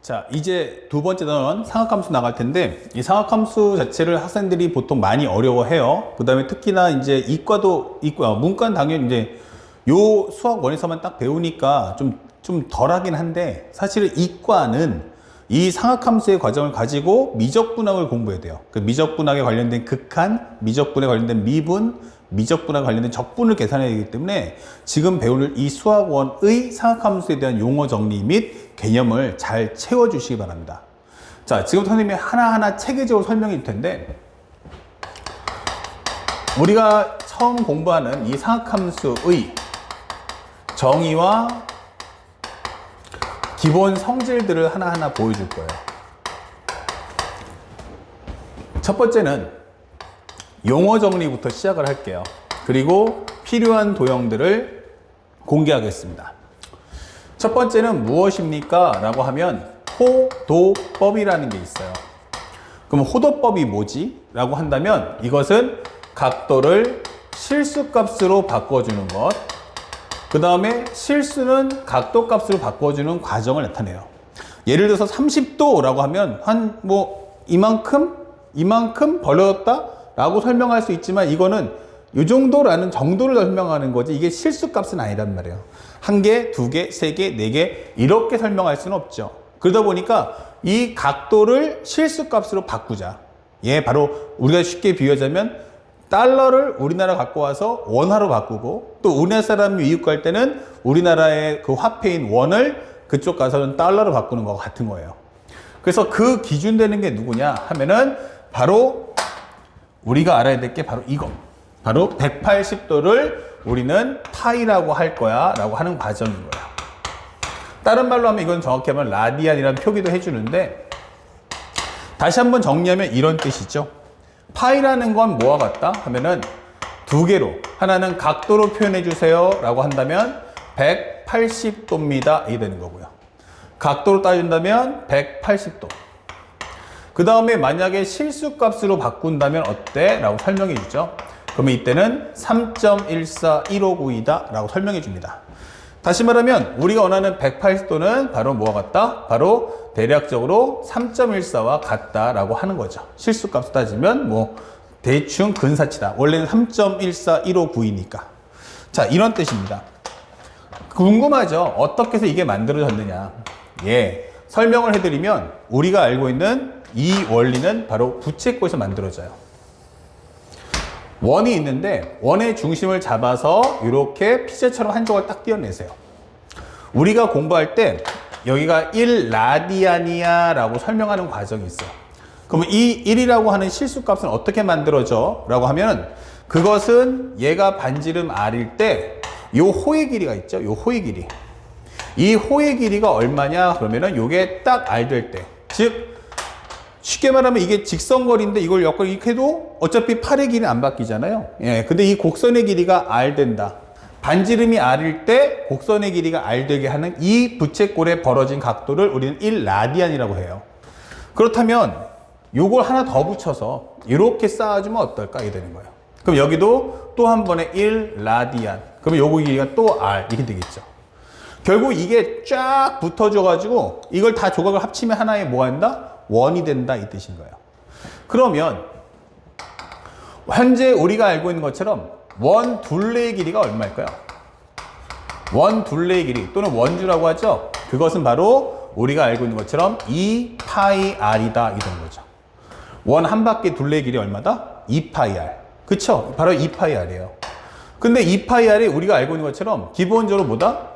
자, 이제 두 번째 단원 상학함수 나갈 텐데, 이 상학함수 자체를 학생들이 보통 많이 어려워해요. 그 다음에 특히나 이제 이과도, 문과는 당연히 이제 요 수학 원에서만 딱 배우니까 좀 덜하긴 한데, 사실은 이과는 이 상학함수의 과정을 가지고 미적분학을 공부해야 돼요. 그 미적분학에 관련된 극한, 미적분에 관련된 미분, 미적분학에 관련된 적분을 계산해야 되기 때문에 지금 배울 이 수학원의 상학함수에 대한 용어 정리 및 개념을 잘 채워주시기 바랍니다. 자, 지금 선생님이 하나하나 체계적으로 설명해 줄 텐데, 우리가 처음 공부하는 이 상학함수의 정의와 기본 성질들을 하나하나 보여줄 거예요. 첫 번째는 용어 정리부터 시작을 할게요. 그리고 필요한 도형들을 공개하겠습니다. 첫 번째는 무엇입니까? 라고 하면 호도법이라는 게 있어요. 그럼 호도법이 뭐지? 라고 한다면 이것은 각도를 실수값으로 바꿔주는 것, 그 다음에 실수는 각도값으로 바꿔주는 과정을 나타내요. 예를 들어서 30도라고 하면 한 이만큼 벌어졌다 라고 설명할 수 있지만, 이거는 이 정도라는 정도를 설명하는 거지 이게 실수값은 아니란 말이에요. 한 개, 두 개, 세 개, 네 개 이렇게 설명할 수는 없죠. 그러다 보니까 이 각도를 실수값으로 바꾸자. 바로 우리가 쉽게 비유하자면 달러를 우리나라 갖고 와서 원화로 바꾸고, 또 우리나라 사람이 미국 갈 때는 우리나라의 그 화폐인 원을 그쪽 가서는 달러로 바꾸는 거와 같은 거예요. 그래서 그 기준 되는 게 누구냐 하면은 바로 우리가 알아야 될 게 바로 이거. 바로 180도를 우리는 파이라고 할 거야 라고 하는 과정인 거야. 다른 말로 하면 이건 정확히 하면 라디안이라는 표기도 해주는데, 다시 한번 정리하면 이런 뜻이죠. 파이라는 건 뭐와 같다 하면은 두 개로, 하나는 각도로 표현해 주세요 라고 한다면 180도입니다. 이게 되는 거고요. 각도로 따진다면 180도. 그 다음에 만약에 실수값으로 바꾼다면 어때? 라고 설명해 주죠. 그러면 이때는 3.141592이다 라고 설명해 줍니다. 다시 말하면 우리가 원하는 180도는 바로 뭐와 같다? 바로 대략적으로 3.14와 같다라고 하는 거죠. 실수값 따지면 대충 근사치다. 원래는 3.141592니까. 자, 이런 뜻입니다. 궁금하죠? 어떻게 해서 이게 만들어졌느냐? 설명을 해드리면 우리가 알고 있는 이 원리는 바로 부채꼴에서 만들어져요. 원이 있는데 원의 중심을 잡아서 이렇게 피자처럼 한 조각 딱 띄어내세요. 우리가 공부할 때 여기가 1라디안이야 라고 설명하는 과정이 있어요. 그러면 이 1이라고 하는 실수값은 어떻게 만들어져? 라고 하면 그것은 얘가 반지름 r일 때 요 호의 길이가 있죠. 요 호의 길이. 이 호의 길이가 얼마냐? 그러면은 요게 딱 r 될 때. 즉 쉽게 말하면 이게 직선거리인데 이걸 역걸 이렇게 해도 어차피 팔의 길이는 안 바뀌잖아요. 근데 이 곡선의 길이가 r 된다. 반지름이 r일 때 곡선의 길이가 r 되게 하는 이 부채꼴에 벌어진 각도를 우리는 1라디안이라고 해요. 그렇다면 요걸 하나 더 붙여서 이렇게 쌓아주면 어떨까? 이게 되는 거예요. 그럼 여기도 또 한 번에 1라디안. 그러면 요거 길이가 또 r 이렇게 되겠죠. 결국 이게 쫙 붙어줘가지고 이걸 다 조각을 합치면 하나의 뭐 한다? 원이 된다 이 뜻인 거예요. 그러면 현재 우리가 알고 있는 것처럼 원 둘레의 길이가 얼마일까요? 원 둘레의 길이 또는 원주라고 하죠. 그것은 바로 우리가 알고 있는 것처럼 2파이 r이다 이 되는 거죠. 원 한 바퀴 둘레의 길이 얼마다? 2파이 r. 그쵸? 바로 2파이 r이에요. 근데 2파이 r이 우리가 알고 있는 것처럼 기본적으로 뭐다?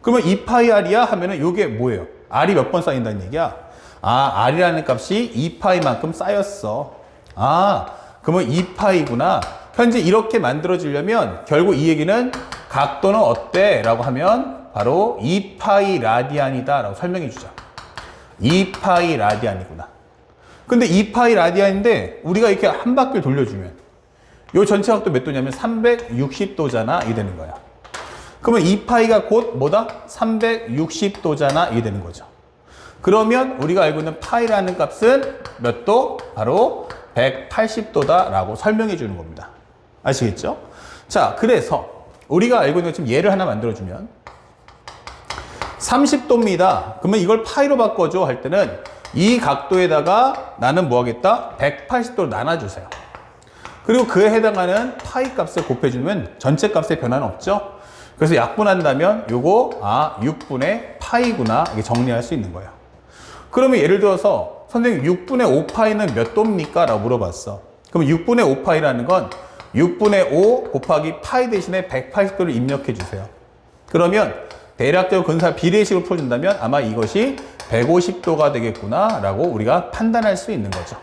그러면 2파이 r이야 하면은 이게 뭐예요? r이 몇 번 쌓인다는 얘기야? r이라는 값이 2파이만큼 쌓였어. 그러면 2파이구나. 현재 이렇게 만들어지려면 결국 이 얘기는 각도는 어때? 라고 하면 바로 2파이 라디안이다 라고 설명해 주죠. 2파이 라디안이구나. 근데 2파이 라디안인데 우리가 이렇게 한 바퀴를 돌려주면 요 전체 각도 몇 도냐면 360도잖아. 이게 되는 거야. 그러면 2파이가 곧 뭐다? 360도잖아. 이게 되는 거죠. 그러면 우리가 알고 있는 파이라는 값은 몇 도? 바로 180도다 라고 설명해 주는 겁니다. 아시겠죠? 자, 그래서 우리가 알고 있는 것처럼 예를 하나 만들어주면 30도입니다. 그러면 이걸 파이로 바꿔줘 할 때는 이 각도에다가 나는 뭐 하겠다? 180도로 나눠주세요. 그리고 그에 해당하는 파이 값을 곱해주면 전체 값의 변화는 없죠. 그래서 약분한다면 요거 6분의 파이구나 이렇게 정리할 수 있는 거예요. 그러면 예를 들어서 선생님 6분의 5파이는 몇 도입니까? 라고 물어봤어. 그럼 6분의 5파이라는 건 6분의 5 곱하기 파이 대신에 180도를 입력해 주세요. 그러면 대략적으로 근사 비례식으로 풀어준다면 아마 이것이 150도가 되겠구나 라고 우리가 판단할 수 있는 거죠.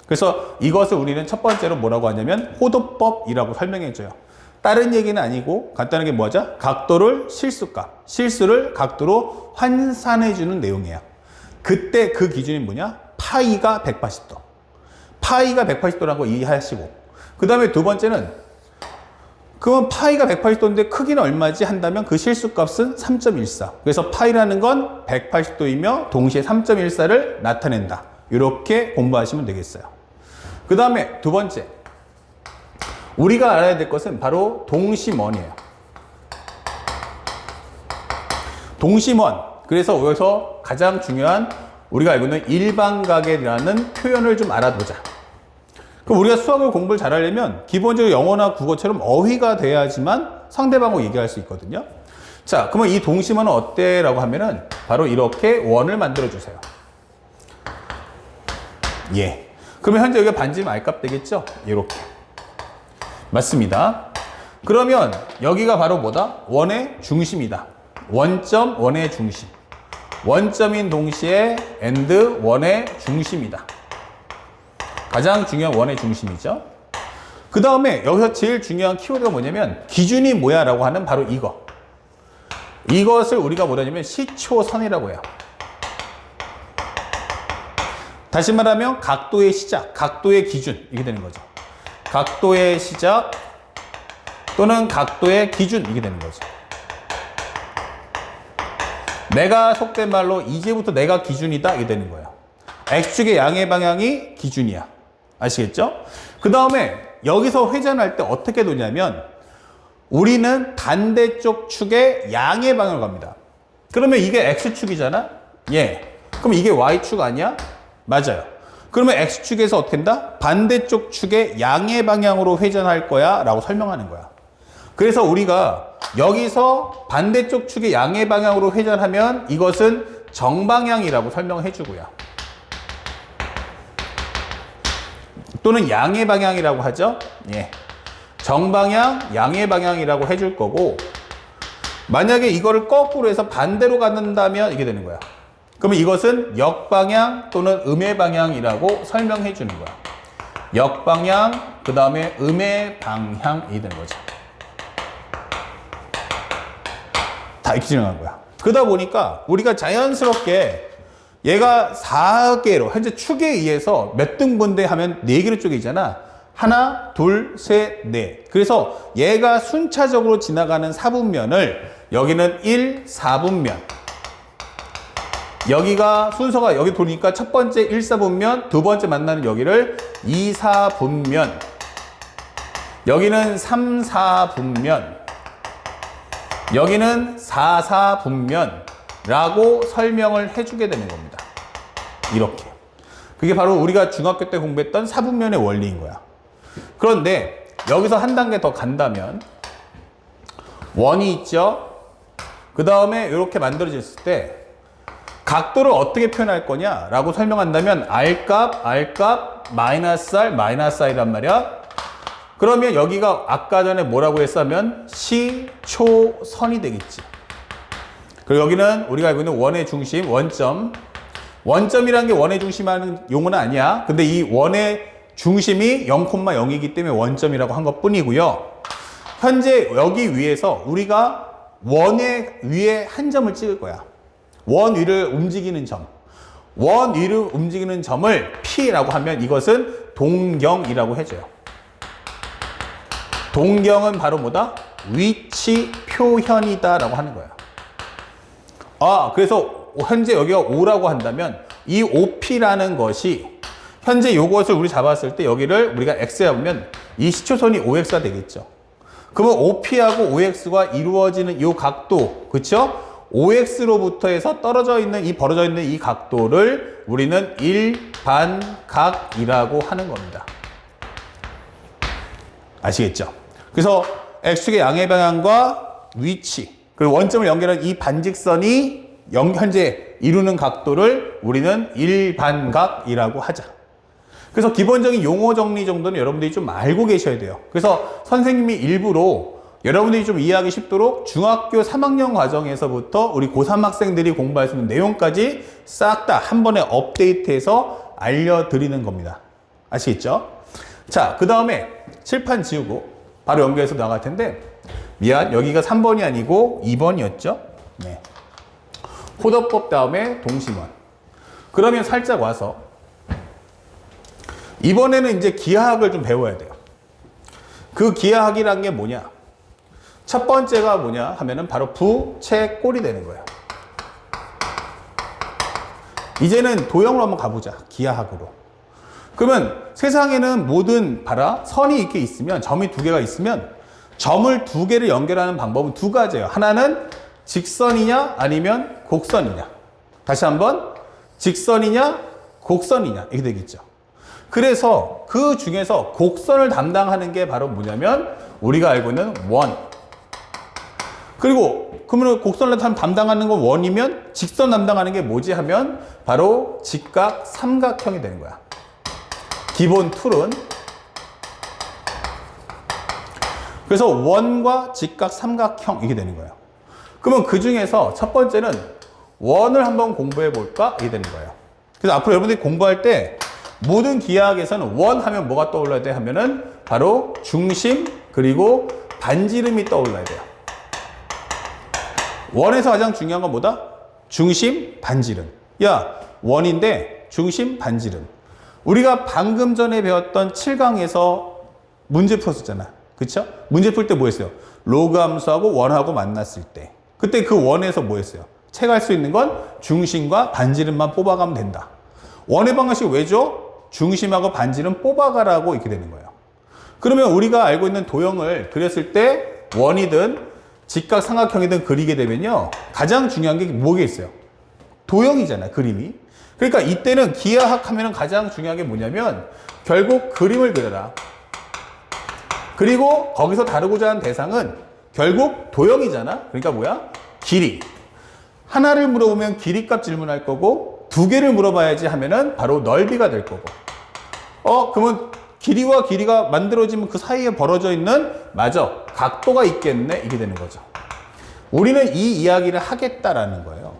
그래서 이것을 우리는 첫 번째로 뭐라고 하냐면 호도법이라고 설명해 줘요. 다른 얘기는 아니고 간단하게 뭐 하자? 각도를 실수값, 실수를 각도로 환산해 주는 내용이에요. 그때 그 기준이 뭐냐? 파이가 180도. 파이가 180도라는 거 이해하시고, 그 다음에 두 번째는 그러면 파이가 180도인데 크기는 얼마지 한다면 그 실수값은 3.14. 그래서 파이라는 건 180도이며 동시에 3.14를 나타낸다. 이렇게 공부하시면 되겠어요. 그 다음에 두 번째, 우리가 알아야 될 것은 바로 동심원이에요. 동심원. 그래서 여기서 가장 중요한 우리가 알고 있는 일반각이라는 표현을 좀 알아보자. 그럼 우리가 수학을 공부를 잘하려면 기본적으로 영어나 국어처럼 어휘가 돼야지만 상대방하고 얘기할 수 있거든요. 자, 그러면 이 동심원은 어때? 라고 하면은 바로 이렇게 원을 만들어 주세요. 예. 그러면 현재 여기가 반지름 R값 되겠죠? 이렇게. 맞습니다. 그러면 여기가 바로 뭐다? 원의 중심이다. 원점, 원의 중심. 원점인 동시에 and 원의 중심이다. 가장 중요한 원의 중심이죠. 그 다음에 여기서 제일 중요한 키워드가 뭐냐면 기준이 뭐야 라고 하는 바로 이거. 이것을 우리가 뭐라냐면 시초선이라고 해요. 다시 말하면 각도의 시작, 각도의 기준 이게 되는 거죠. 각도의 시작 또는 각도의 기준 이게 되는 거죠. 내가 속된 말로 이제부터 내가 기준이다 이게 되는 거예요. X축의 양의 방향이 기준이야. 아시겠죠? 그 다음에 여기서 회전할 때 어떻게 도냐면 우리는 반대쪽 축의 양의 방향을 갑니다. 그러면 이게 X축이잖아? 예. 그럼 이게 Y축 아니야? 맞아요. 그러면 X축에서 어떻게 한다? 반대쪽 축의 양의 방향으로 회전할 거야 라고 설명하는 거야. 그래서 우리가 여기서 반대쪽 축의 양의 방향으로 회전하면 이것은 정방향이라고 설명해 주고요. 또는 양의 방향이라고 하죠. 예. 정방향, 양의 방향이라고 해줄 거고, 만약에 이거를 거꾸로 해서 반대로 갖는다면 이게 되는 거야. 그러면 이것은 역방향 또는 음의 방향이라고 설명해 주는 거야. 역방향, 그 다음에 음의 방향이 되는 거죠. 다 이렇게 진행한 거야. 그러다 보니까 우리가 자연스럽게 얘가 4개로 현재 축에 의해서 몇 등분대 하면 4개로 쪼개지잖아. 하나, 둘, 셋, 넷. 그래서 얘가 순차적으로 지나가는 4분면을 여기는 1, 4분면. 여기가 순서가 여기 돌리니까 첫 번째 1, 4분면, 두 번째 만나는 여기를 2, 4분면. 여기는 3, 4분면. 여기는 4, 4분면라고 설명을 해주게 되는 겁니다. 이렇게. 그게 바로 우리가 중학교 때 공부했던 4분면의 원리인 거야. 그런데 여기서 한 단계 더 간다면 원이 있죠. 그 다음에 이렇게 만들어졌을 때 각도를 어떻게 표현할 거냐라고 설명한다면 R값, 마이너스 R, 마이너스 I란 말이야. 그러면 여기가 아까 전에 뭐라고 했으면 시초선이 되겠지. 그리고 여기는 우리가 알고 있는 원의 중심, 원점. 원점이라는 게 원의 중심하는 용어는 아니야. 근데 이 원의 중심이 0,0이기 때문에 원점이라고 한 것 뿐이고요. 현재 여기 위에서 우리가 원의 위에 한 점을 찍을 거야. 원 위를 움직이는 점. 원 위를 움직이는 점을 P라고 하면 이것은 동경이라고 해줘요. 동경은 바로 뭐다? 위치 표현이다 라고 하는 거야. 그래서 현재 여기가 O라고 한다면 이 OP라는 것이 현재 이것을 우리 잡았을 때 여기를 우리가 X에 보면 이 시초선이 OX가 되겠죠. 그러면 OP하고 OX가 이루어지는 이 각도, 그쵸? OX로부터 해서 떨어져 있는 이 벌어져 있는 이 각도를 우리는 일반각이라고 하는 겁니다. 아시겠죠? 그래서 X축의 양의 방향과 위치, 그리고 원점을 연결한 이 반직선이 현재 이루는 각도를 우리는 일반각이라고 하자. 그래서 기본적인 용어 정리 정도는 여러분들이 좀 알고 계셔야 돼요. 그래서 선생님이 일부러 여러분들이 좀 이해하기 쉽도록 중학교 3학년 과정에서부터 우리 고3 학생들이 공부할 수 있는 내용까지 싹 다 한 번에 업데이트해서 알려드리는 겁니다. 아시겠죠? 자, 그 다음에 칠판 지우고 바로 연결해서 나갈 텐데, 미안, 여기가 3번이 아니고 2번이었죠? 네. 호더법 다음에 동심원. 그러면 살짝 와서 이번에는 이제 기하학을 좀 배워야 돼요. 그 기하학이란 게 뭐냐? 첫 번째가 뭐냐 하면은 바로 부채꼴이 되는 거예요. 이제는 도형으로 한번 가보자. 기하학으로. 그러면 세상에는 모든 봐라, 선이 이렇게 있으면, 점이 두 개가 있으면 점을 두 개를 연결하는 방법은 두 가지예요. 하나는 직선이냐 아니면 곡선이냐. 다시 한번, 직선이냐 곡선이냐 이렇게 되겠죠. 그래서 그 중에서 곡선을 담당하는 게 바로 뭐냐면 우리가 알고 있는 원. 그리고 그러면 곡선을 담당하는 건 원이면 직선 담당하는 게 뭐지 하면 바로 직각 삼각형이 되는 거야. 기본 툴은. 그래서 원과 직각 삼각형 이게 되는 거예요. 그러면 그 중에서 첫 번째는 원을 한번 공부해 볼까 이게 되는 거예요. 그래서 앞으로 여러분들이 공부할 때 모든 기하학에서는 원 하면 뭐가 떠올라야 돼 하면은 바로 중심 그리고 반지름이 떠올라야 돼요. 원에서 가장 중요한 건 뭐다? 중심, 반지름. 야, 원인데 중심, 반지름. 우리가 방금 전에 배웠던 7강에서 문제 풀었었잖아. 그쵸? 문제 풀 때 뭐 했어요? 로그 함수하고 원하고 만났을 때. 그때 그 원에서 뭐 했어요? 체크할 수 있는 건 중심과 반지름만 뽑아가면 된다. 원의 방정식 왜죠? 중심하고 반지름 뽑아가라고 이렇게 되는 거예요. 그러면 우리가 알고 있는 도형을 그렸을 때 원이든 직각 삼각형이든 그리게 되면요. 가장 중요한 게 뭐가 있어요? 도형이잖아, 그림이. 그러니까 이때는 기하학 하면은 가장 중요한 게 뭐냐면 결국 그림을 그려라. 그리고 거기서 다루고자 하는 대상은 결국 도형이잖아. 그러니까 뭐야? 길이. 하나를 물어보면 길이값 질문할 거고 두 개를 물어봐야지 하면은 바로 넓이가 될 거고. 그러면 길이와 길이가 만들어지면 그 사이에 벌어져 있는 맞아 각도가 있겠네 이게 되는 거죠. 우리는 이 이야기를 하겠다라는 거예요.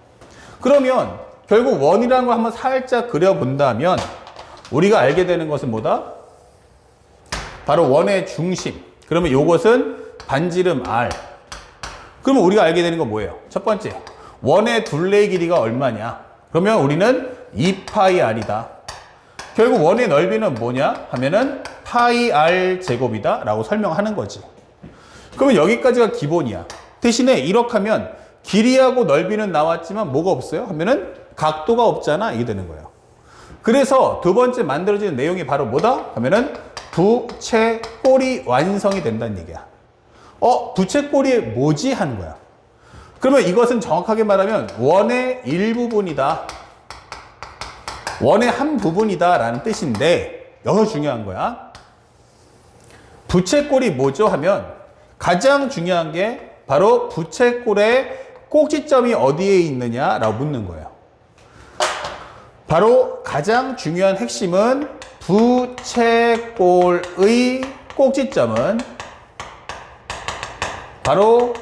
그러면 결국 원이라는 걸 한번 살짝 그려본다면 우리가 알게 되는 것은 뭐다? 바로 원의 중심. 그러면 이것은 반지름 R. 그러면 우리가 알게 되는 건 뭐예요? 첫 번째, 원의 둘레의 길이가 얼마냐? 그러면 우리는 2파이 R이다. 결국 원의 넓이는 뭐냐? 하면은 파이 R 제곱이다 라고 설명하는 거지. 그러면 여기까지가 기본이야. 대신에 이렇게 하면 길이하고 넓이는 나왔지만 뭐가 없어요? 하면은 각도가 없잖아. 이게 되는 거예요. 그래서 두 번째 만들어지는 내용이 바로 뭐다? 하면은 부채꼴이 완성이 된다는 얘기야. 부채꼴이 뭐지? 하는 거야. 그러면 이것은 정확하게 말하면 원의 일부분이다. 원의 한 부분이다 라는 뜻인데 여기서 중요한 거야. 부채꼴이 뭐죠? 하면 가장 중요한 게 바로 부채꼴의 꼭지점이 어디에 있느냐라고 묻는 거예요. 바로 가장 중요한 핵심은 부채꼴의 꼭지점은 바로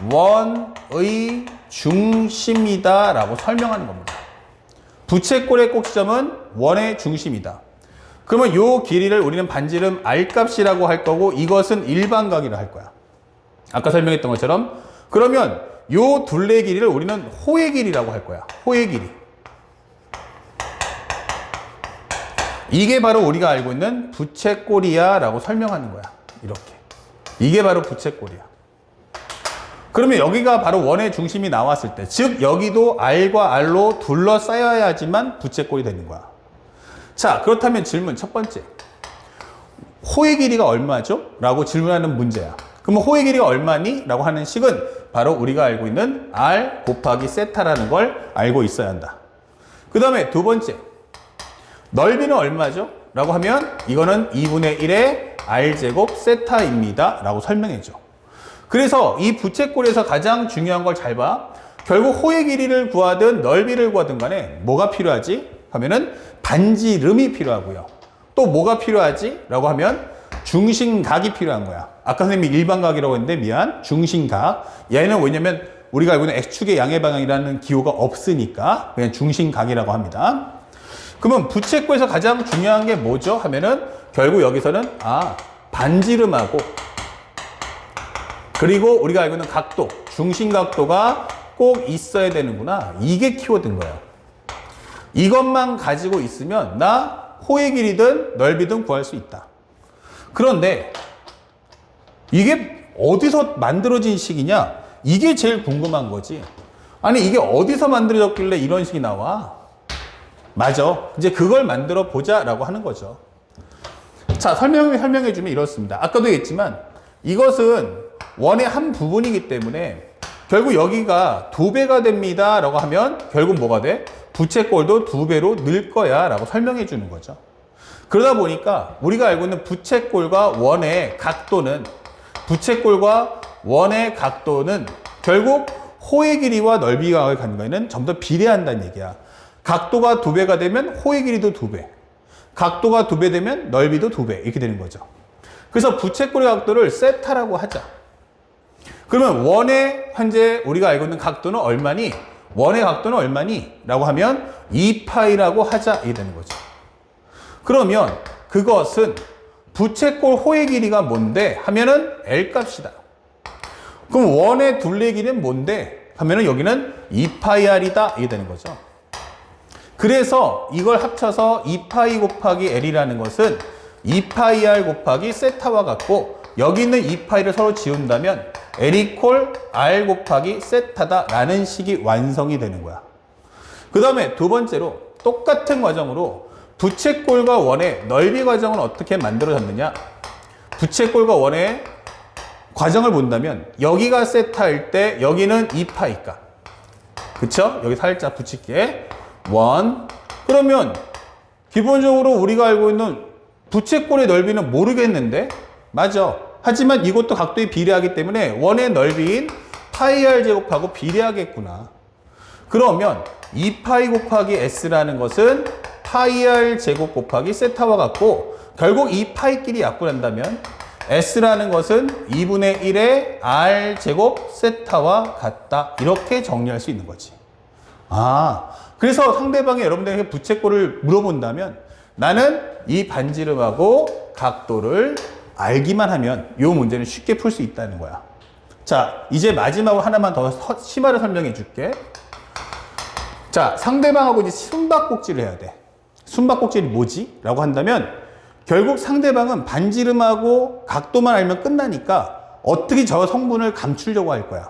원의 중심이다 라고 설명하는 겁니다. 부채꼴의 꼭지점은 원의 중심이다. 그러면 이 길이를 우리는 반지름 R값이라고 할 거고 이것은 일반각이라 할 거야. 아까 설명했던 것처럼. 그러면 이 둘레의 길이를 우리는 호의 길이라고 할 거야. 호의 길이. 이게 바로 우리가 알고 있는 부채꼴이야 라고 설명하는 거야. 이렇게. 이게 바로 부채꼴이야. 그러면 여기가 바로 원의 중심이 나왔을 때, 즉 여기도 R과 R로 둘러싸여야지만 부채꼴이 되는 거야. 자, 그렇다면 질문 첫 번째. 호의 길이가 얼마죠? 라고 질문하는 문제야. 그러면 호의 길이가 얼마니? 라고 하는 식은 바로 우리가 알고 있는 r 곱하기 세타라는 걸 알고 있어야 한다. 그 다음에 두 번째, 넓이는 얼마죠? 라고 하면 이거는 2분의 1의 r제곱 세타입니다 라고 설명해줘. 그래서 이 부채꼴에서 가장 중요한 걸 잘 봐. 결국 호의 길이를 구하든 넓이를 구하든 간에 뭐가 필요하지? 하면은 반지름이 필요하고요. 또 뭐가 필요하지? 라고 하면 중심각이 필요한 거야. 아까 선생님이 일반각이라고 했는데 미안. 중심각. 얘는 왜냐면 우리가 알고 있는 X축의 양의 방향이라는 기호가 없으니까 그냥 중심각이라고 합니다. 그러면 부채꼴에서 가장 중요한 게 뭐죠? 하면은 결국 여기서는 반지름하고 그리고 우리가 알고 있는 각도, 중심각도가 꼭 있어야 되는구나. 이게 키워드인 거예요. 이것만 가지고 있으면 나 호의 길이든 넓이든 구할 수 있다. 그런데 이게 어디서 만들어진 식이냐? 이게 제일 궁금한 거지. 아니 이게 어디서 만들어졌길래 이런 식이 나와? 맞아. 이제 그걸 만들어 보자라고 하는 거죠. 자, 설명해 주면 이렇습니다. 아까도 얘기했지만 이것은 원의 한 부분이기 때문에 결국 여기가 2배가 됩니다 라고 하면 결국 뭐가 돼? 부채꼴도 2배로 늘 거야 라고 설명해 주는 거죠. 그러다 보니까 우리가 알고 있는 부채꼴과 원의 각도는 결국 호의 길이와 넓이가 갖는 거에는 전부 다 비례한다는 얘기야. 각도가 2배가 되면 호의 길이도 2배, 각도가 2배 되면 넓이도 2배 이렇게 되는 거죠. 그래서 부채꼴의 각도를 세타라고 하자. 그러면 원의 현재 우리가 알고 있는 각도는 얼마니? 원의 각도는 얼마니? 라고 하면 2파이라고 하자 이게 되는 거죠. 그러면 그것은 부채꼴 호의 길이가 뭔데? 하면은 L 값이다. 그럼 원의 둘레 길이는 뭔데? 하면은 여기는 2파이R이다 이게 되는 거죠. 그래서 이걸 합쳐서 2파이 곱하기 L이라는 것은 2파이R 곱하기 세타와 같고 여기 있는 2파이를 서로 지운다면 L 이퀄 R 곱하기 세타다 라는 식이 완성이 되는 거야. 그 다음에 두 번째로 똑같은 과정으로 부채꼴과 원의 넓이 과정은 어떻게 만들어졌느냐. 부채꼴과 원의 과정을 본다면 여기가 세타일 때 여기는 2파이까. 그쵸? 여기 살짝 붙일게. 원. 그러면 기본적으로 우리가 알고 있는 부채꼴의 넓이는 모르겠는데 맞아. 하지만 이것도 각도에 비례하기 때문에 원의 넓이인 파이 r 제곱하고 비례하겠구나. 그러면 2파이 곱하기 s라는 것은 파이 r 제곱 곱하기 세타와 같고 결국 이 파이끼리 약분한다면 s라는 것은 2분의 1의 r 제곱 세타와 같다. 이렇게 정리할 수 있는 거지. 그래서 상대방이 여러분들에게 부채꼴을 물어본다면 나는 이 반지름하고 각도를 알기만 하면 이 문제는 쉽게 풀 수 있다는 거야. 자, 이제 마지막으로 하나만 더 심화를 설명해 줄게. 자, 상대방하고 이제 숨바꼭질을 해야 돼. 숨바꼭질이 뭐지? 라고 한다면 결국 상대방은 반지름하고 각도만 알면 끝나니까 어떻게 저 성분을 감추려고 할 거야.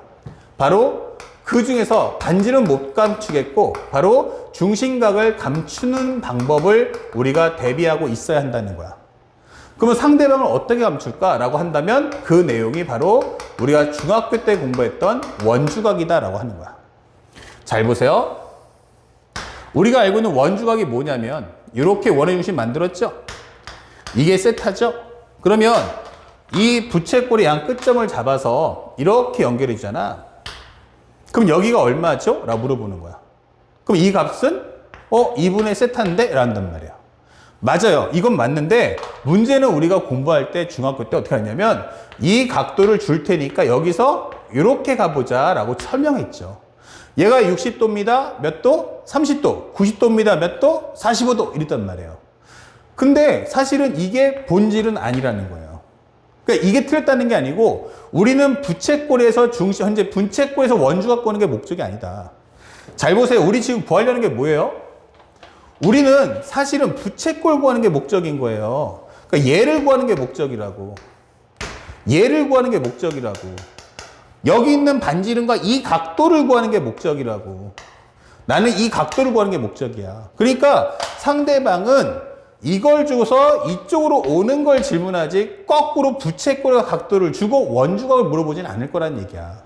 바로 그 중에서 반지름 못 감추겠고 바로 중심각을 감추는 방법을 우리가 대비하고 있어야 한다는 거야. 그러면 상대방을 어떻게 감출까? 라고 한다면 그 내용이 바로 우리가 중학교 때 공부했던 원주각이다 라고 하는 거야. 잘 보세요. 우리가 알고 있는 원주각이 뭐냐면 이렇게 원의 중심 만들었죠? 이게 세타죠? 그러면 이 부채꼴의 양 끝점을 잡아서 이렇게 연결해 주잖아. 그럼 여기가 얼마죠? 라고 물어보는 거야. 그럼 이 값은 2분의 세타인데? 라는단 말이야. 맞아요. 이건 맞는데 문제는 우리가 공부할 때 중학교 때 어떻게 하냐면 이 각도를 줄 테니까 여기서 이렇게 가보자 라고 설명했죠. 얘가 60도입니다. 몇 도? 30도. 90도입니다. 몇 도? 45도. 이랬단 말이에요. 근데 사실은 이게 본질은 아니라는 거예요. 그러니까 이게 틀렸다는 게 아니고 우리는 부채꼴에서 현재 부채꼴에서 원주각 구하는 게 목적이 아니다. 잘 보세요. 우리 지금 구하려는 게 뭐예요? 우리는 사실은 부채꼴 구하는 게 목적인 거예요. 그러니까 얘를 구하는 게 목적이라고. 얘를 구하는 게 목적이라고. 여기 있는 반지름과 이 각도를 구하는 게 목적이라고. 나는 이 각도를 구하는 게 목적이야. 그러니까 상대방은 이걸 주고서 이쪽으로 오는 걸 질문하지 거꾸로 부채꼴과 각도를 주고 원주각을 물어보진 않을 거란 얘기야.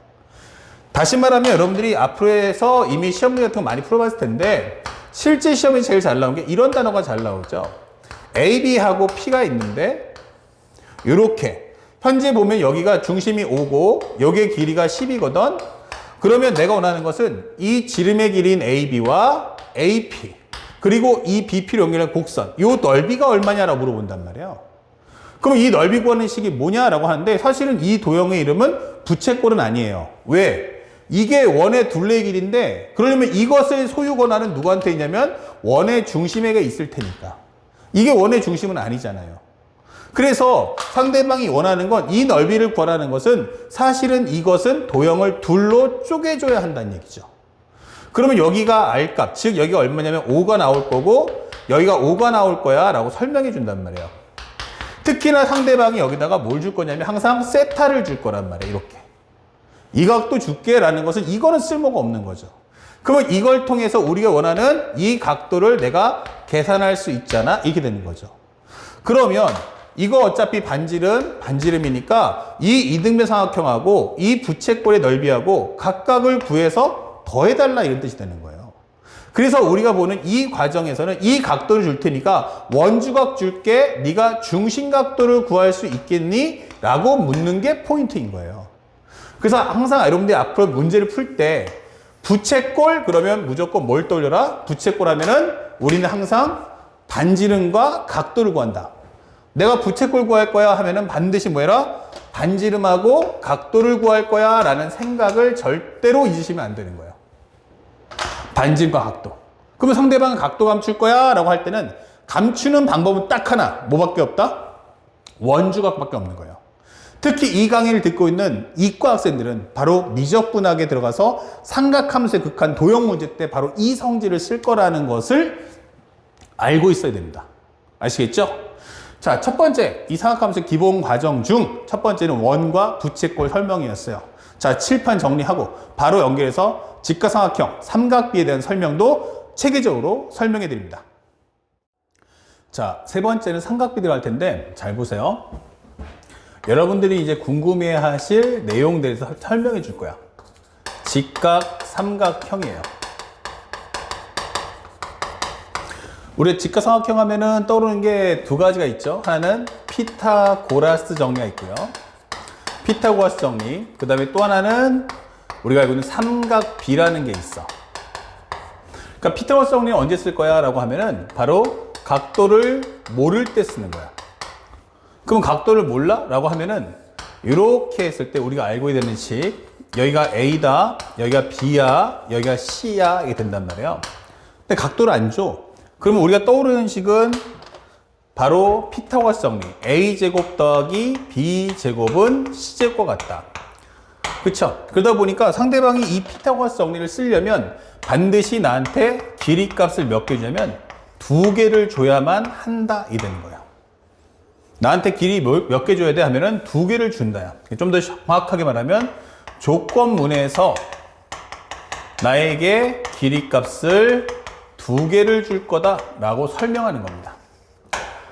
다시 말하면 여러분들이 앞으로에서 이미 시험 문제 같은 거 많이 풀어봤을 텐데 실제 시험에 제일 잘 나온 게 이런 단어가 잘 나오죠. A, B하고 P가 있는데 이렇게 현재 보면 여기가 중심이 5고 여기의 길이가 10이거든. 그러면 내가 원하는 것은 이 지름의 길이인 AB와 AP 그리고 이 BP를 연결한 곡선 이 넓이가 얼마냐라고 물어본단 말이에요. 그럼 이 넓이 구하는 식이 뭐냐라고 하는데 사실은 이 도형의 이름은 부채꼴은 아니에요. 왜? 이게 원의 둘레의 길인데 그러려면 이것을 소유 권한은 누구한테 있냐면 원의 중심에게 있을 테니까. 이게 원의 중심은 아니잖아요. 그래서 상대방이 원하는 건 이 넓이를 구하라는 것은 사실은 이것은 도형을 둘로 쪼개줘야 한다는 얘기죠. 그러면 여기가 R값, 즉 여기가 얼마냐면 5가 나올 거고 여기가 5가 나올 거야 라고 설명해 준단 말이에요. 특히나 상대방이 여기다가 뭘 줄 거냐면 항상 세타를 줄 거란 말이에요. 이렇게. 이 각도 줄게 라는 것은 이거는 쓸모가 없는 거죠. 그러면 이걸 통해서 우리가 원하는 이 각도를 내가 계산할 수 있잖아. 이렇게 되는 거죠. 그러면 이거 어차피 반지름이니까 이 이등변 삼각형하고 이 부채꼴의 넓이하고 각각을 구해서 더해달라 이런 뜻이 되는 거예요. 그래서 우리가 보는 이 과정에서는 이 각도를 줄 테니까 원주각 줄게 네가 중심각도를 구할 수 있겠니? 라고 묻는 게 포인트인 거예요. 그래서 항상 여러분들이 앞으로 문제를 풀 때 부채꼴 그러면 무조건 뭘 떠올려라? 부채꼴 하면은 우리는 항상 반지름과 각도를 구한다. 내가 부채꼴 구할 거야 하면은 반드시 뭐 해라? 반지름하고 각도를 구할 거야 라는 생각을 절대로 잊으시면 안 되는 거예요. 반지름과 각도. 그러면 상대방은 각도 감출 거야 라고 할 때는 감추는 방법은 딱 하나. 뭐밖에 없다? 원주각밖에 없는 거예요. 특히 이 강의를 듣고 있는 이과 학생들은 바로 미적분학에 들어가서 삼각함수의 극한 도형 문제 때 바로 이 성질을 쓸 거라는 것을 알고 있어야 됩니다. 아시겠죠? 자, 첫 번째, 이 삼각함수의 기본 과정 중 첫 번째는 원과 부채꼴 설명이었어요. 자, 칠판 정리하고 바로 연결해서 직각삼각형, 삼각비에 대한 설명도 체계적으로 설명해 드립니다. 자, 세 번째는 삼각비 들어갈 텐데 잘 보세요. 여러분들이 이제 궁금해 하실 내용들에 대해서 설명해 줄 거야. 직각삼각형이에요. 우리 직각삼각형 하면은 떠오르는 게 두 가지가 있죠. 하나는 피타고라스 정리가 있고요. 피타고라스 정리. 그 다음에 또 하나는 우리가 알고 있는 삼각비라는 게 있어. 그러니까 피타고라스 정리는 언제 쓸 거야? 라고 하면은 바로 각도를 모를 때 쓰는 거야. 그럼 각도를 몰라? 라고 하면은 이렇게 했을 때 우리가 알고 되는 식 여기가 A다, 여기가 B야, 여기가 C야 이게 된단 말이에요. 근데 각도를 안 줘. 그러면 우리가 떠오르는 식은 바로 피타고라스 정리. A제곱 더하기 B제곱은 C제곱과 같다. 그쵸? 그러다 보니까 상대방이 이 피타고라스 정리를 쓰려면 반드시 나한테 길이 값을 몇 개 주냐면 2개를 줘야만 한다 이 되는 거야. 나한테 길이 몇 개 줘야 돼 하면은 2개를 준다야. 좀 더 정확하게 말하면 조건문에서 나에게 길이 값을 2개를 줄 거다 라고 설명하는 겁니다.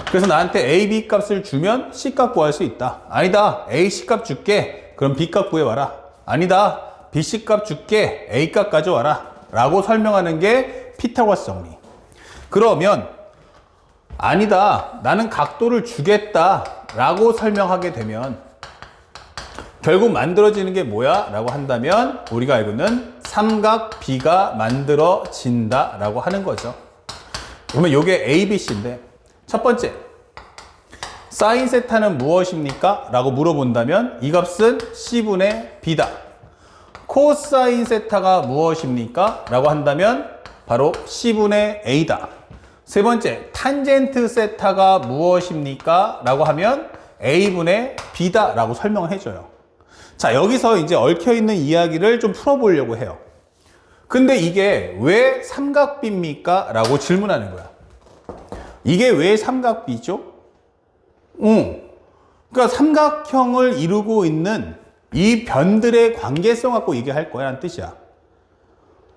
그래서 나한테 A, B 값을 주면 C 값 구할 수 있다. 아니다. A, C 값 줄게. 그럼 B 값 구해와라. 아니다. B, C 값 줄게. A 값 가져와라. 라고 설명하는 게 피타고라스 정리. 그러면 아니다. 나는 각도를 주겠다. 라고 설명하게 되면 결국 만들어지는 게 뭐야? 라고 한다면 우리가 알고 있는 삼각비가 만들어진다 라고 하는 거죠. 그러면 이게 A, B, C인데 첫 번째 사인 세타는 무엇입니까? 라고 물어본다면 이 값은 C분의 B다. 코사인 세타가 무엇입니까? 라고 한다면 바로 C분의 A다. 세 번째 탄젠트 세타가 무엇입니까? 라고 하면 A분의 B다 라고 설명을 해줘요. 자, 여기서 이제 얽혀있는 이야기를 좀 풀어보려고 해요. 근데 이게 왜 삼각비입니까? 라고 질문하는 거야. 이게 왜 삼각비죠? 그러니까 삼각형을 이루고 있는 이 변들의 관계성 갖고 얘기할 거야 라는 뜻이야.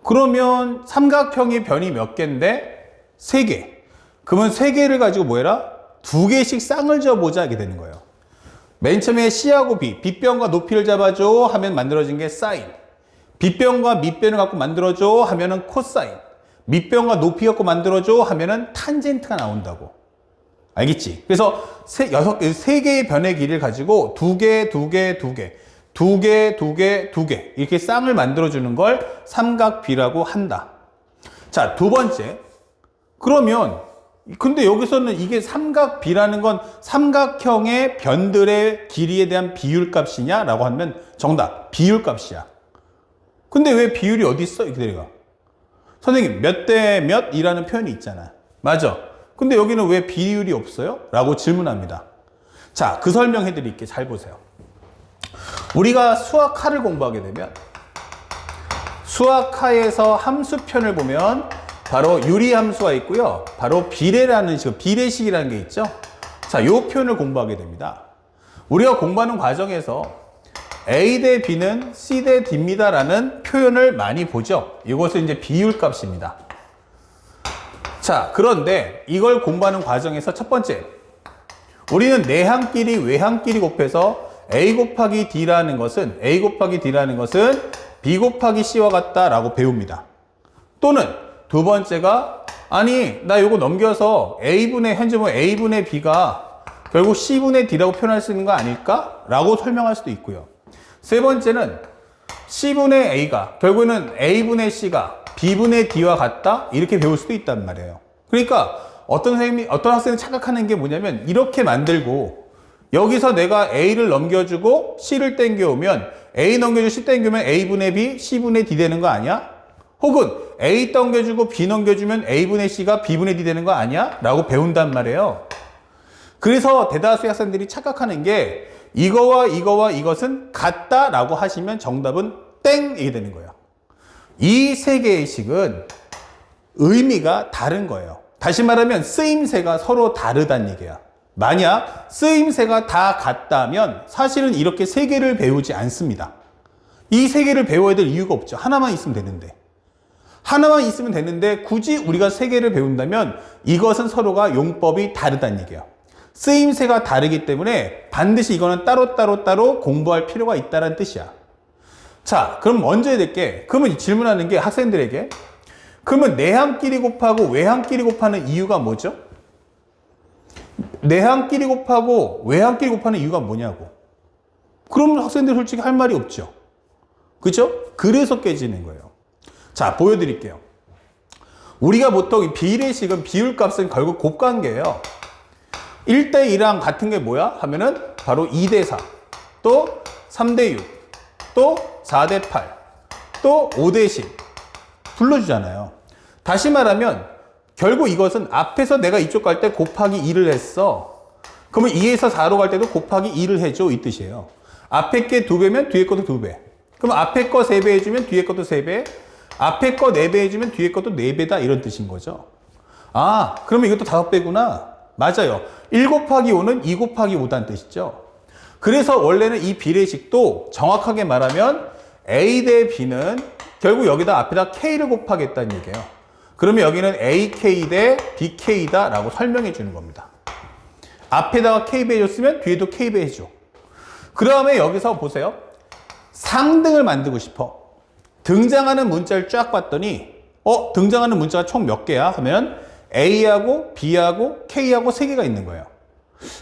그러면 삼각형의 변이 몇 개인데? 3개. 그러면 3개를 가지고 뭐 해라? 2개씩 쌍을 지어보자 이렇게 되는 거예요. 맨 처음에 C하고 B, B변과 높이를 잡아줘 하면 만들어진 게 사인. 빗변과 밑변을 갖고 만들어줘 하면은 코사인, 밑변과 높이 갖고 만들어줘 하면은 탄젠트가 나온다고. 알겠지? 그래서 세 개의 변의 길이를 가지고 두 개 이렇게 쌍을 만들어주는 걸 삼각비라고 한다. 자, 두 번째. 그러면 근데 여기서는 이게 삼각비라는 건 삼각형의 변들의 길이에 대한 비율값이냐? 라고 하면 정답, 비율값이야. 근데 왜 비율이 어디 있어? 이렇게 내려가. 선생님, 몇 대 몇이라는 표현이 있잖아. 맞아. 근데 여기는 왜 비율이 없어요? 라고 질문합니다. 자, 그 설명해 드릴게요. 잘 보세요. 우리가 수학하를 공부하게 되면 수학하에서 함수편을 보면 바로 유리함수가 있고요. 바로 비례라는 식, 비례식이라는 게 있죠. 자, 요 표현을 공부하게 됩니다. 우리가 공부하는 과정에서 A 대 B는 C 대 D입니다 라는 표현을 많이 보죠. 이것은 이제 비율값입니다. 자, 그런데 이걸 공부하는 과정에서 첫 번째, 우리는 내항끼리 외항끼리 곱해서 A 곱하기 D라는 것은 B 곱하기 C와 같다라고 배웁니다. 또는 두 번째가 아니 나 요거 넘겨서 현재 A분의 B가 결국 C분의 D라고 표현할 수 있는 거 아닐까? 라고 설명할 수도 있고요. 세 번째는 C분의 A가 결국에는 A분의 C가 B분의 D와 같다? 이렇게 배울 수도 있단 말이에요. 그러니까 어떤 학생이 착각하는 게 뭐냐면 이렇게 만들고 여기서 내가 A를 넘겨주고 C를 땡겨오면 A 넘겨주고 C 땡겨오면 A분의 B, C분의 D 되는 거 아니야? 혹은 A 넘겨주고 B 넘겨주면 A분의 C가 B분의 D 되는 거 아니야? 라고 배운단 말이에요. 그래서 대다수의 학생들이 착각하는 게 이거와 이것은 같다라고 하시면 정답은 땡! 이게 되는 거예요. 이 세 개의 식은 의미가 다른 거예요. 다시 말하면 쓰임새가 서로 다르다는 얘기야. 만약 쓰임새가 다 같다면 사실은 이렇게 세 개를 배우지 않습니다. 이 세 개를 배워야 될 이유가 없죠. 하나만 있으면 되는데 굳이 우리가 세 개를 배운다면 이것은 서로가 용법이 다르다는 얘기예요. 쓰임새가 다르기 때문에 반드시 이거는 따로 공부할 필요가 있다는 뜻이야. 자, 그럼 먼저 해야 될 게, 그러면 질문하는 게 학생들에게, 그러면 내항끼리 곱하고 외항끼리 곱하는 이유가 뭐죠? 내항끼리 곱하고 외항끼리 곱하는 이유가 뭐냐고. 그러면 학생들 솔직히 할 말이 없죠. 그죠? 그래서 깨지는 거예요. 자, 보여드릴게요. 우리가 보통 이 비례식은 비율값은 결국 곱관계예요. 1대2랑 같은 게 뭐야? 하면은 바로 2대4, 또 3대6, 또 4대8, 또 5대10 불러주잖아요. 다시 말하면 결국 이것은 앞에서 내가 이쪽 갈 때 곱하기 2를 했어. 그러면 2에서 4로 갈 때도 곱하기 2를 해줘 이 뜻이에요. 앞에 게 2배면 뒤에 것도 2배. 그럼 앞에 거 3배 해주면 뒤에 것도 3배. 앞에 거 4배 해주면 뒤에 것도 4배다 이런 뜻인 거죠. 아, 그러면 이것도 5배구나. 맞아요. 1 곱하기 5는 2 곱하기 5다는 뜻이죠. 그래서 원래는 이 비례식도 정확하게 말하면 A 대 B는 결국 여기다 앞에다 K를 곱하겠다는 얘기예요. 그러면 여기는 AK 대 BK다 라고 설명해 주는 겁니다. 앞에다가 K배 해줬으면 뒤에도 K배 해줘. 그 다음에 여기서 보세요. 상등을 만들고 싶어. 등장하는 문자를 쫙 봤더니 등장하는 문자가 총 몇 개야? 하면 A하고 B하고 K하고 3개가 있는 거예요.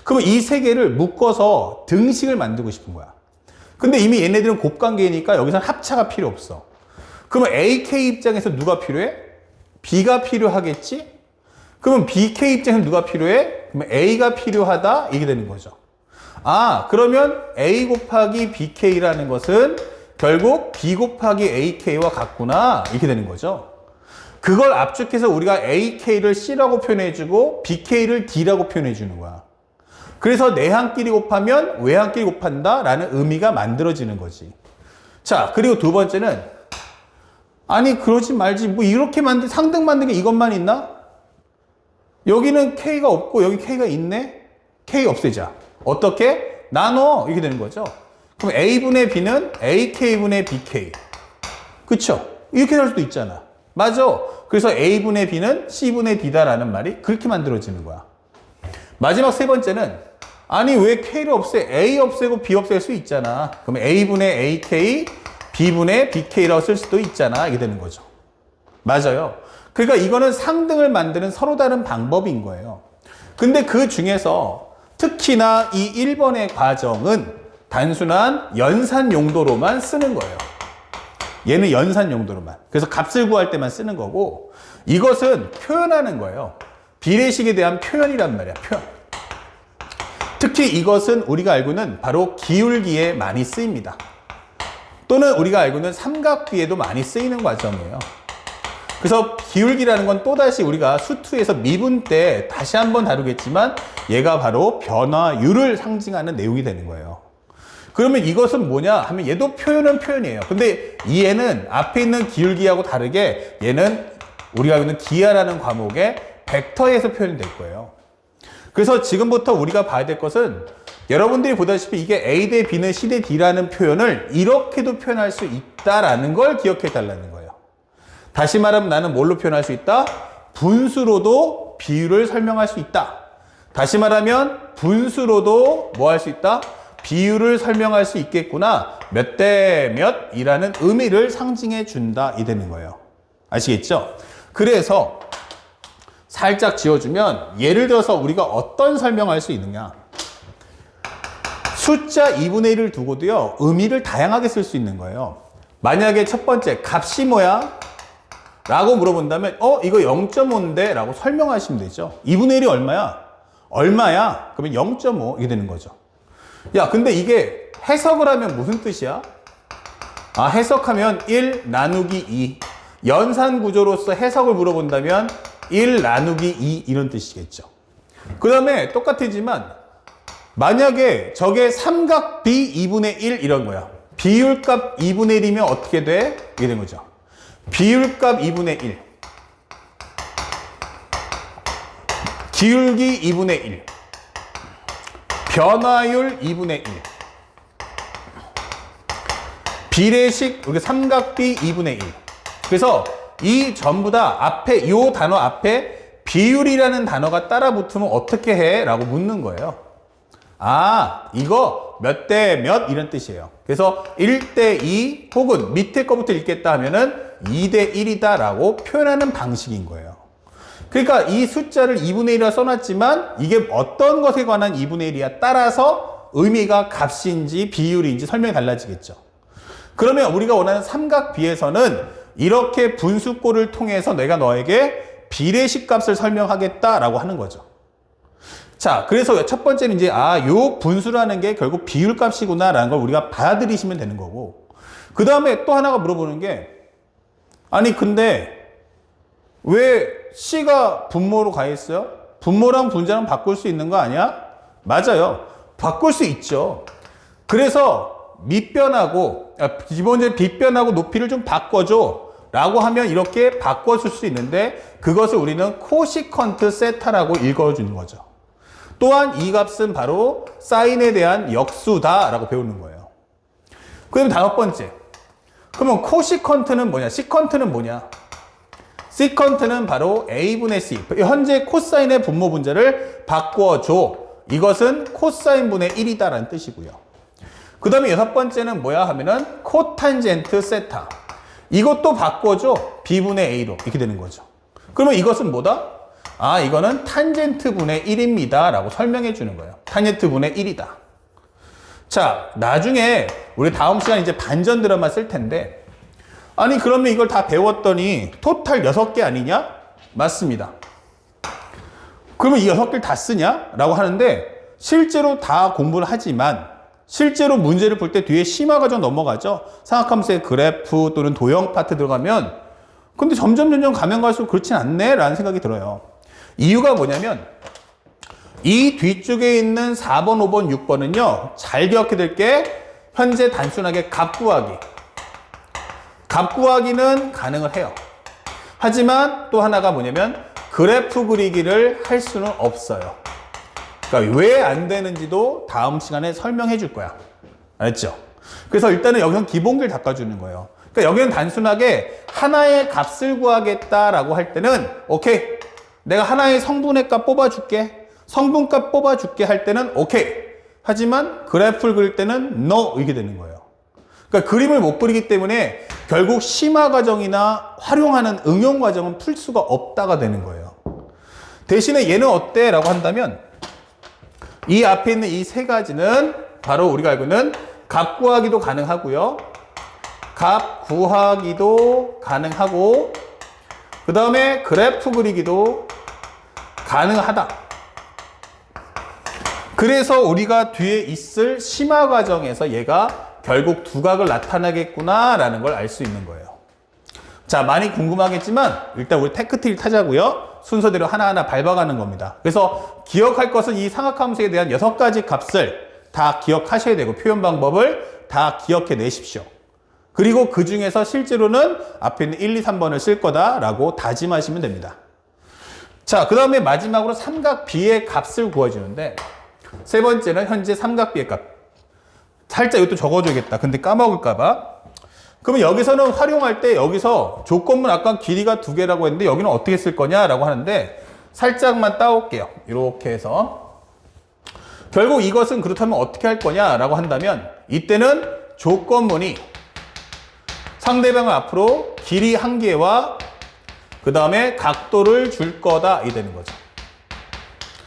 그러면 이 3개를 묶어서 등식을 만들고 싶은 거야. 근데 이미 얘네들은 곱관계니까 여기서는 합차가 필요 없어. 그러면 AK 입장에서 누가 필요해? B가 필요하겠지? 그러면 BK 입장에서 누가 필요해? 그러면 A가 필요하다? 이게 되는 거죠. 아, 그러면 A 곱하기 BK라는 것은 결국 B 곱하기 AK와 같구나. 이렇게 되는 거죠. 그걸 압축해서 우리가 AK를 C라고 표현해주고 BK를 D라고 표현해주는 거야. 그래서 내항끼리 곱하면 외항끼리 곱한다 라는 의미가 만들어지는 거지. 자, 그리고 두 번째는 아니 그러지 말지 뭐 이렇게 상등 만든 게 이것만 있나? 여기는 K가 없고 여기 K가 있네? K 없애자. 어떻게? 나눠. 이렇게 되는 거죠. 그럼 A분의 B는 AK분의 BK. 그쵸? 이렇게 할 수도 있잖아. 맞아. 그래서 A분의 B는 C분의 D다라는 말이 그렇게 만들어지는 거야. 마지막 세 번째는 아니 왜 K를 없애? A 없애고 B 없앨 수 있잖아. 그럼 A분의 AK, B분의 BK라고 쓸 수도 있잖아. 이게 되는 거죠. 맞아요. 그러니까 이거는 상등을 만드는 서로 다른 방법인 거예요. 근데 그 중에서 특히나 이 1번의 과정은 단순한 연산 용도로만 쓰는 거예요. 얘는 연산 용도로만. 그래서 값을 구할 때만 쓰는 거고, 이것은 표현하는 거예요. 비례식에 대한 표현이란 말이야, 표현. 특히 이것은 우리가 알고는 바로 기울기에 많이 쓰입니다. 또는 우리가 알고는 삼각비에도 많이 쓰이는 과정이에요. 그래서 기울기라는 건 또다시 우리가 수투에서 미분 때 다시 한번 다루겠지만 얘가 바로 변화율을 상징하는 내용이 되는 거예요. 그러면 이것은 뭐냐 하면 얘도 표현은 표현이에요. 근데 이 얘는 앞에 있는 기울기하고 다르게 얘는 우리가 알고 있는 기하라는 과목의 벡터에서 표현이 될 거예요. 그래서 지금부터 우리가 봐야 될 것은 여러분들이 보다시피 이게 A 대 B는 C 대 D라는 표현을 이렇게도 표현할 수 있다라는 걸 기억해 달라는 거예요. 다시 말하면 나는 뭘로 표현할 수 있다? 분수로도 비율을 설명할 수 있다. 다시 말하면 분수로도 뭐 할 수 있다? 비율을 설명할 수 있겠구나. 몇 대 몇이라는 의미를 상징해 준다. 이 되는 거예요. 아시겠죠? 그래서 살짝 지어주면 예를 들어서 우리가 어떤 설명할 수 있느냐. 숫자 2분의 1을 두고도요. 의미를 다양하게 쓸 수 있는 거예요. 만약에 첫 번째 값이 뭐야? 라고 물어본다면 이거 0.5인데 라고 설명하시면 되죠. 2분의 1이 얼마야? 얼마야? 그러면 0.5 이게 되는 거죠. 야, 근데 이게 해석을 하면 무슨 뜻이야? 아, 해석하면 1 나누기 2. 연산 구조로서 해석을 물어본다면 1 나누기 2 이런 뜻이겠죠. 그 다음에 똑같지만 만약에 저게 삼각비 2분의 1 이런 거야. 비율값 2분의 1이면 어떻게 돼? 이게 된 거죠. 비율값 2분의 1. 기울기 2분의 1. 변화율 2분의 1. 비례식, 여기 삼각비 2분의 1. 그래서 이 전부 다 앞에, 이 단어 앞에 비율이라는 단어가 따라 붙으면 어떻게 해? 라고 묻는 거예요. 아, 이거 몇 대 몇 이런 뜻이에요. 그래서 1대 2 혹은 밑에 거부터 읽겠다 하면은 2대 1이다 라고 표현하는 방식인 거예요. 그러니까 이 숫자를 2분의 1이라 써놨지만 이게 어떤 것에 관한 2분의 1이야 따라서 의미가 값인지 비율인지 설명이 달라지겠죠. 그러면 우리가 원하는 삼각비에서는 이렇게 분수꼴을 통해서 내가 너에게 비례식 값을 설명하겠다라고 하는 거죠. 자, 그래서 첫 번째는 이제 요 분수라는 게 결국 비율 값이구나라는 걸 우리가 받아들이시면 되는 거고, 그 다음에 또 하나가 물어보는 게 아니 근데 왜 C가 분모로 가 있어요? 분모랑 분자랑 바꿀 수 있는 거 아니야? 맞아요. 바꿀 수 있죠. 그래서 밑변하고 기본적으로 빗변하고 높이를 좀 바꿔줘 라고 하면 이렇게 바꿔줄 수 있는데 그것을 우리는 코시컨트 세타라고 읽어주는 거죠. 또한 이 값은 바로 사인에 대한 역수다 라고 배우는 거예요. 그럼 다섯 번째, 그러면 코시컨트는 뭐냐? 시컨트는 뭐냐? 시컨트는 바로 A분의 C, 현재 코사인의 분모 분자를 바꿔줘. 이것은 코사인분의 1이다라는 뜻이고요. 그 다음에 여섯 번째는 뭐야 하면은 코탄젠트 세타. 이것도 바꿔줘. B분의 A로 이렇게 되는 거죠. 그러면 이것은 뭐다? 아, 이거는 탄젠트분의 1입니다 라고 설명해 주는 거예요. 탄젠트분의 1이다. 자, 나중에 우리 다음 시간 이제 반전 드라마 쓸 텐데 아니 그러면 이걸 다 배웠더니 토탈 6개 아니냐? 맞습니다. 그러면 이 6개를 다 쓰냐? 라고 하는데 실제로 다 공부를 하지만 실제로 문제를 볼 때 뒤에 심화 과정 넘어가죠. 상학함수의 그래프 또는 도형 파트 들어가면 근데 점점 가면 갈수록 그렇진 않네 라는 생각이 들어요. 이유가 뭐냐면 이 뒤쪽에 있는 4번, 5번, 6번은요. 잘 기억해야 될 게 현재 단순하게 값 구하기. 값 구하기는 가능을 해요. 하지만 또 하나가 뭐냐면 그래프 그리기를 할 수는 없어요. 그러니까 왜 안 되는지도 다음 시간에 설명해 줄 거야. 알았죠? 그래서 일단은 여기서 기본기를 닦아주는 거예요. 그러니까 여기는 단순하게 하나의 값을 구하겠다라고 할 때는 오케이. 내가 하나의 성분의 값 뽑아줄게. 성분값 뽑아줄게 할 때는 오케이. 하지만 그래프를 그릴 때는 no 이렇게 되는 거예요. 그러니까 그림을 못 그리기 때문에 결국 심화 과정이나 활용하는 응용 과정은 풀 수가 없다가 되는 거예요. 대신에 얘는 어때? 라고 한다면 이 앞에 있는 이 세 가지는 바로 우리가 알고 있는 값 구하기도 가능하고요. 값 구하기도 가능하고 그 다음에 그래프 그리기도 가능하다. 그래서 우리가 뒤에 있을 심화 과정에서 얘가 결국 두각을 나타내겠구나 라는 걸 알 수 있는 거예요. 자, 많이 궁금하겠지만 일단 우리 테크트리 타자고요. 순서대로 하나하나 밟아가는 겁니다. 그래서 기억할 것은 이 삼각함수에 대한 6가지 값을 다 기억하셔야 되고 표현 방법을 다 기억해 내십시오. 그리고 그 중에서 실제로는 앞에 있는 1, 2, 3번을 쓸 거다라고 다짐하시면 됩니다. 자, 그 다음에 마지막으로 삼각 B의 값을 구해주는데 세 번째는 현재 삼각 B의 값. 살짝 이것도 적어줘야겠다. 근데 까먹을까봐. 그러면 여기서는 활용할 때 여기서 조건문 아까 길이가 2개라고 했는데 여기는 어떻게 쓸 거냐라고 하는데 살짝만 따올게요. 이렇게 해서 결국 이것은 그렇다면 어떻게 할 거냐라고 한다면 이때는 조건문이 상대방을 앞으로 길이 1개와 그 다음에 각도를 줄 거다 이 되는 거죠.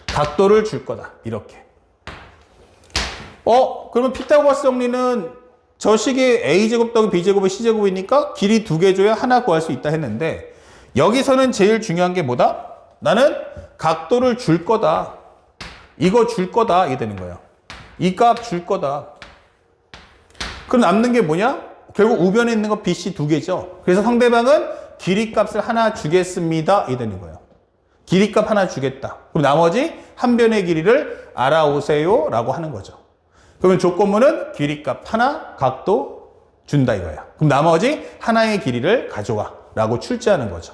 각도를 줄 거다 이렇게. 그러면 피타고라스 정리는 저 식이 a제곱 더하기 b제곱은 c제곱이니까 길이 2개 줘야 하나 구할 수 있다 했는데 여기서는 제일 중요한 게 뭐다? 나는 각도를 줄 거다. 이거 줄 거다 이게 되는 거예요. 이 값 줄 거다. 그럼 남는 게 뭐냐? 결국 우변에 있는 거 BC 2개죠. 그래서 상대방은 길이 값을 하나 주겠습니다. 이 되는 거예요. 길이 값 하나 주겠다. 그럼 나머지 한 변의 길이를 알아오세요. 라고 하는 거죠. 그러면 조건문은 길이 값 하나, 각도 준다 이거야. 그럼 나머지 하나의 길이를 가져와. 라고 출제하는 거죠.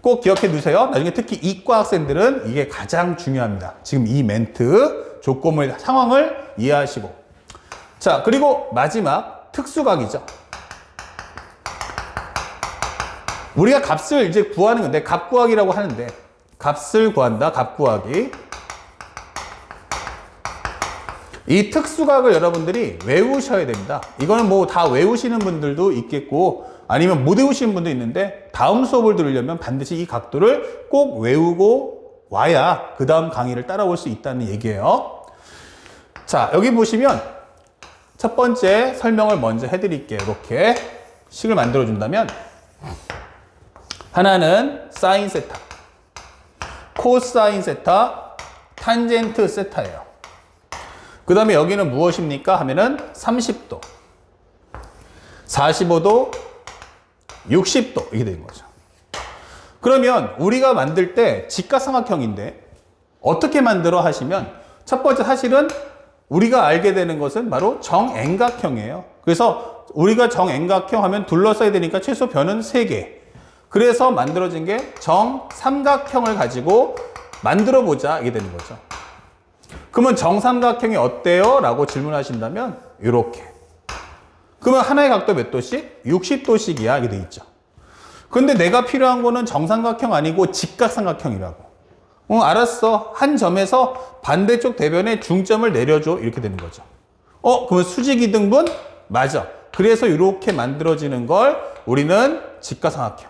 꼭 기억해 두세요. 나중에 특히 이과 학생들은 이게 가장 중요합니다. 지금 이 멘트, 조건물 상황을 이해하시고. 자, 그리고 마지막 특수각이죠. 우리가 값을 이제 구하는 건데 값 구하기라고 하는데 값을 구한다. 값 구하기. 이 특수각을 여러분들이 외우셔야 됩니다. 이거는 뭐 다 외우시는 분들도 있겠고 아니면 못 외우시는 분도 있는데 다음 수업을 들으려면 반드시 이 각도를 꼭 외우고 와야 그 다음 강의를 따라올 수 있다는 얘기예요. 자, 여기 보시면 첫 번째 설명을 먼저 해드릴게요. 이렇게 식을 만들어 준다면 하나는 사인 세타, 코사인 세타, 탄젠트 세타예요. 그 다음에 여기는 무엇입니까? 하면은 30도, 45도, 60도 이게 되는 거죠. 그러면 우리가 만들 때 직각삼각형인데 어떻게 만들어 하시면 첫 번째 사실은 우리가 알게 되는 것은 바로 정円각형이에요. 그래서 우리가 정円각형 하면 둘러싸야 되니까 최소 변은 3개. 그래서 만들어진 게 정삼각형을 가지고 만들어 보자 이게 되는 거죠. 그러면 정삼각형이 어때요? 라고 질문하신다면 이렇게. 그러면 하나의 각도 몇 도씩? 60도씩이야 이게 돼 있죠. 근데 내가 필요한 거는 정삼각형 아니고 직각삼각형이라고. 알았어. 한 점에서 반대쪽 대변에 중점을 내려줘 이렇게 되는 거죠. 그러면 수직이등분? 맞아. 그래서 이렇게 만들어지는 걸 우리는 직각삼각형.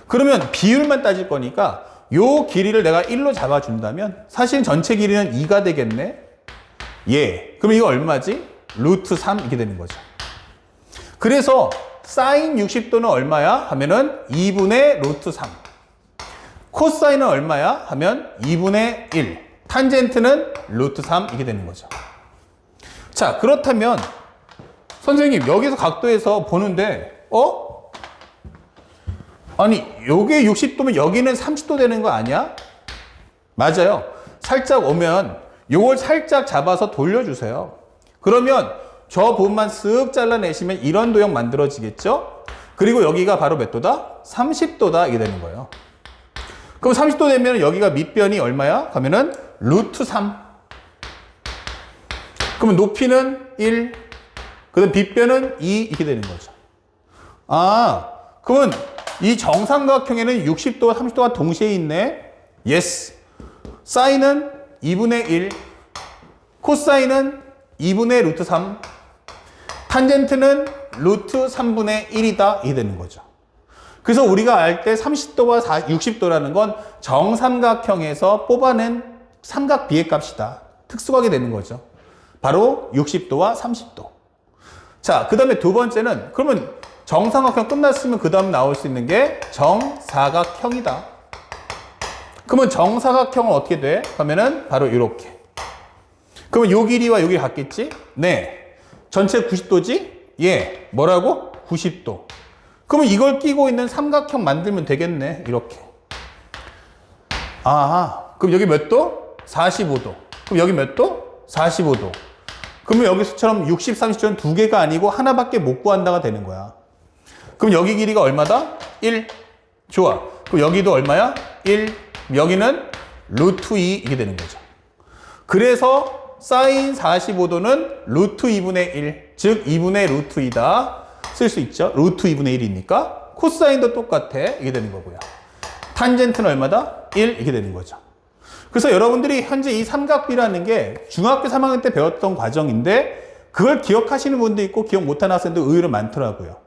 그러면 비율만 따질 거니까 요 길이를 내가 1로 잡아준다면 사실 전체 길이는 2가 되겠네. 예. 그럼 이거 얼마지? 루트 3 이렇게 되는 거죠. 그래서 사인 60도는 얼마야? 하면은 2분의 루트 3. 코사인은 얼마야? 하면 2분의 1. 탄젠트는 루트 3 이렇게 되는 거죠. 자, 그렇다면 선생님 여기서 각도에서 보는데 아니 요게 60도면 여기는 30도 되는 거 아니야? 맞아요. 살짝 오면 요걸 살짝 잡아서 돌려주세요. 그러면 저 부분만 쓱 잘라내시면 이런 도형 만들어지겠죠? 그리고 여기가 바로 몇 도다? 30도다 이게 되는 거예요. 그럼 30도 되면 여기가 밑변이 얼마야? 하면은 루트 3. 그러면 높이는 1. 그 다음 빗변은 2 이렇게 되는 거죠. 그러면 이 정삼각형에는 60도와 30도가 동시에 있네. 예스. 사인은 2분의 1. 코사인은 2분의 루트 3. 탄젠트는 루트 3분의 1이다. 이게 되는 거죠. 그래서 우리가 알 때 30도와 60도라는 건 정삼각형에서 뽑아낸 삼각 비의 값이다. 특수각이 되는 거죠. 바로 60도와 30도. 자, 그 다음에 두 번째는 그러면 정삼각형 끝났으면 그 다음 나올 수 있는 게 정사각형이다. 그러면 정사각형은 어떻게 돼? 그러면은 바로 이렇게. 그러면 요 길이와 요 길이 같겠지? 네. 전체 90도지? 예. 뭐라고? 90도. 그러면 이걸 끼고 있는 삼각형 만들면 되겠네. 이렇게. 아, 그럼 여기 몇 도? 45도. 그럼 여기 몇 도? 45도. 그러면 여기서처럼 60, 30도는 두 개가 아니고 하나밖에 못 구한다가 되는 거야. 그럼 여기 길이가 얼마다? 1. 좋아. 그럼 여기도 얼마야? 1. 여기는 루트 2 이게 되는 거죠. 그래서 사인 45도는 루트 2분의 1, 즉 2분의 루트 2다. 쓸 수 있죠. 루트 2분의 1이니까 코사인도 똑같아. 이게 되는 거고요. 탄젠트는 얼마다? 1 이게 되는 거죠. 그래서 여러분들이 현재 이 삼각비라는 게 중학교 3학년 때 배웠던 과정인데 그걸 기억하시는 분도 있고 기억 못하는 학생도 의외로 많더라고요.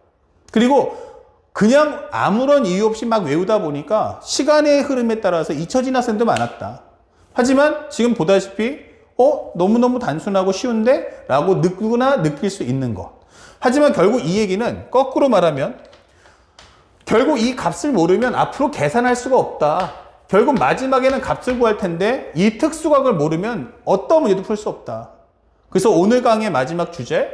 그리고 그냥 아무런 이유 없이 막 외우다 보니까 시간의 흐름에 따라서 잊혀진 학생도 많았다. 하지만 지금 보다시피 너무너무 단순하고 쉬운데? 라고 누구나 느낄 수 있는 것. 하지만 결국 이 얘기는 거꾸로 말하면 결국 이 값을 모르면 앞으로 계산할 수가 없다. 결국 마지막에는 값을 구할 텐데 이 특수각을 모르면 어떤 문제도 풀 수 없다. 그래서 오늘 강의의 마지막 주제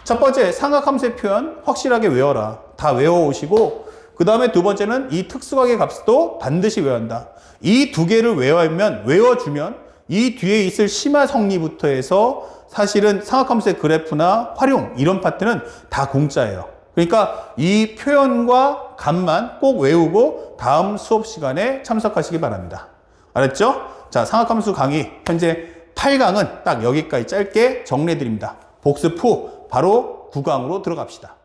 첫 번째 삼각함수의 표현 확실하게 외워라. 다 외워오시고 그 다음에 두 번째는 이 특수각의 값도 반드시 외워야 한다. 이 두 개를 외워주면 이 뒤에 있을 심화 성리부터 해서 사실은 삼각함수의 그래프나 활용 이런 파트는 다 공짜예요. 그러니까 이 표현과 값만 꼭 외우고 다음 수업 시간에 참석하시기 바랍니다. 알았죠? 자, 삼각함수 강의 현재 8강은 딱 여기까지 짧게 정리해 드립니다. 복습 후 바로 9강으로 들어갑시다.